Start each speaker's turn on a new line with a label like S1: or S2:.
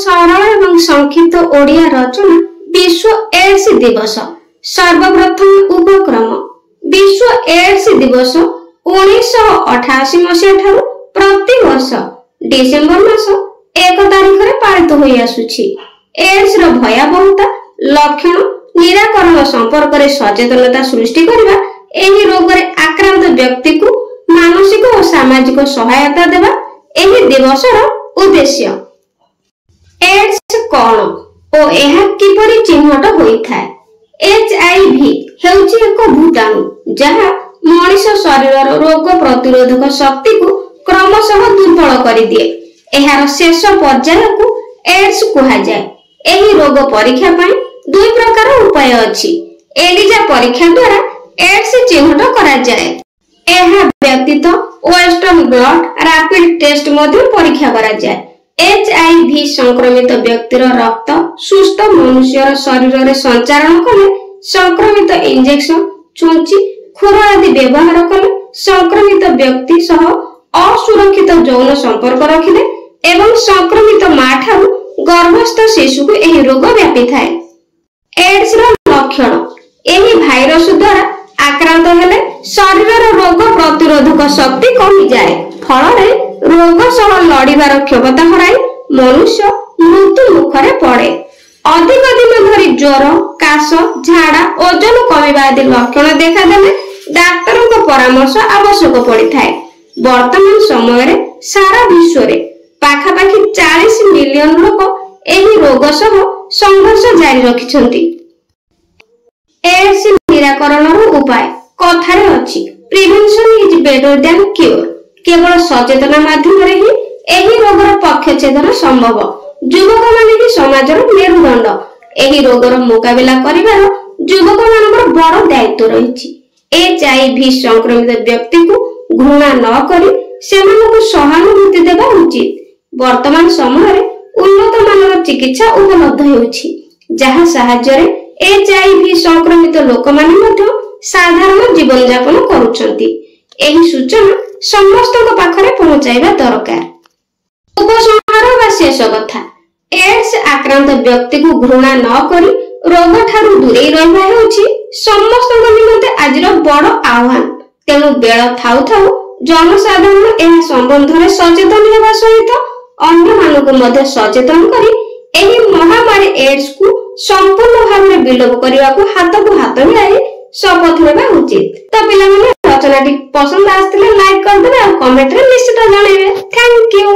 S1: सरल एवं संक्षिप्त ओडिया रचना विश्व एड्स दिवस। सर्वप्रथम उपक्रम विश्व एड्स दिवस 1988 मसीहा ठारू प्रति वर्ष डिसेम्बर मास 1 तारिख रे पालित होई आसुछि। एड्स रो भयावहता लक्षण निराकरण संपर्क रे सचेतनता सृष्टि करबा एही रोग रे आक्रांत व्यक्ति को मानसिक और सामाजिक सहायता देबा एही दिवस रो उद्देश्य। एड्स कौन ओ एहा किपरि चिन्हट होइथाय। एचआईवी हेउछि एक भूताणु जहा मनुष्य शरीर रोग प्रतिरोधक शक्ति को क्रमशः दुर्बल करि दिए। एहार शेष पर्याय को एड्स कुहा जाय। एही रोग परीक्षा पई दुई प्रकार उपाय अछि। एलिजा परीक्षा द्वारा एड्स चिन्हट करा जाय। एहा व्यतीत वेस्टर्न ब्लड रैपिड टेस्ट मध्ये परीक्षा करा जाय। एचआईवी संक्रमित व्यक्तिर रक्त सुस्थ मनुष्यर शरीर रे संचारण कले संक्रमित इंजेक्शन चुंची खुर आदि व्यवहार कले संक्रमित व्यक्ति सह असुरक्षित यौन संपर्क रखिले एवं संक्रमित मां ठारू गर्भस्थ शिशु को एही रोग व्यापी थाए। एड्स रो लक्षण एही भाइरस द्वारा आक्रांत हेले शरीर रोग प्रतिरोधक शक्ति कमी जाए। फल रोग सह लड़ीबार क्षमता हराई मनुष्य मृत्यु मुखरे पड़े। अधिक दिन धरी ज्वर काश झाड़ा ओजन कमिबा आदि लक्षण देखादेले डाक्तर को परामर्श आवश्यक पड़ी थाए। वर्तमान समय रे सारा विश्व रे पाखापाखि 40 मिलियन लोक एही रोग सह संघर्ष जारी रखिछंती। एड्स निराकरण उपाय कथारे अछि prevention is better than cure. केवल सचेतना माध्यम रे ही एही रोगर पक्षछेदन संभव। युवक माने ही समाजर मेरुदंड। एही रोगर मुकाबिला करिबार युवक मानकर बड़ दायित्व रहिछि। एचआईवी संक्रमित व्यक्ति को घृणा न करी सेମାନଙ୍କୁ सहानुभूति देबा उचित। वर्तमान समय रे उन्नत मानर चिकित्सा उपलब्ध हेउछि जहा सहाय्य रे एचआईवी संक्रमित लोक माने मध्ये साधारण जीवन यापन करूछंती। एही सूचना समस्त पाखरे पहुंचाइबा दरकार। उपसंहार वा शेष कथा एड्स आक्रांत व्यक्ति को घृणा न करी रोग ठारू दूरे रहबा हेउछि समस्त निमंते आजिर बड़ आह्वान। तेणु बेल थाउ थाउ जनसाधारण एहा संबंध रे सचेतन हेबा सहित अन्य मानक मध्ये सचेतन करी एही महामारी एड्स को संपूर्ण भाव में विलोप करने को हाथ मिलाई शपथ लेबा उचित। तो पिला माने रचनाटी पसंद आस्तिले लाइक कर देबे और कमेंट रे निश्चित जणाइबे। Thank you.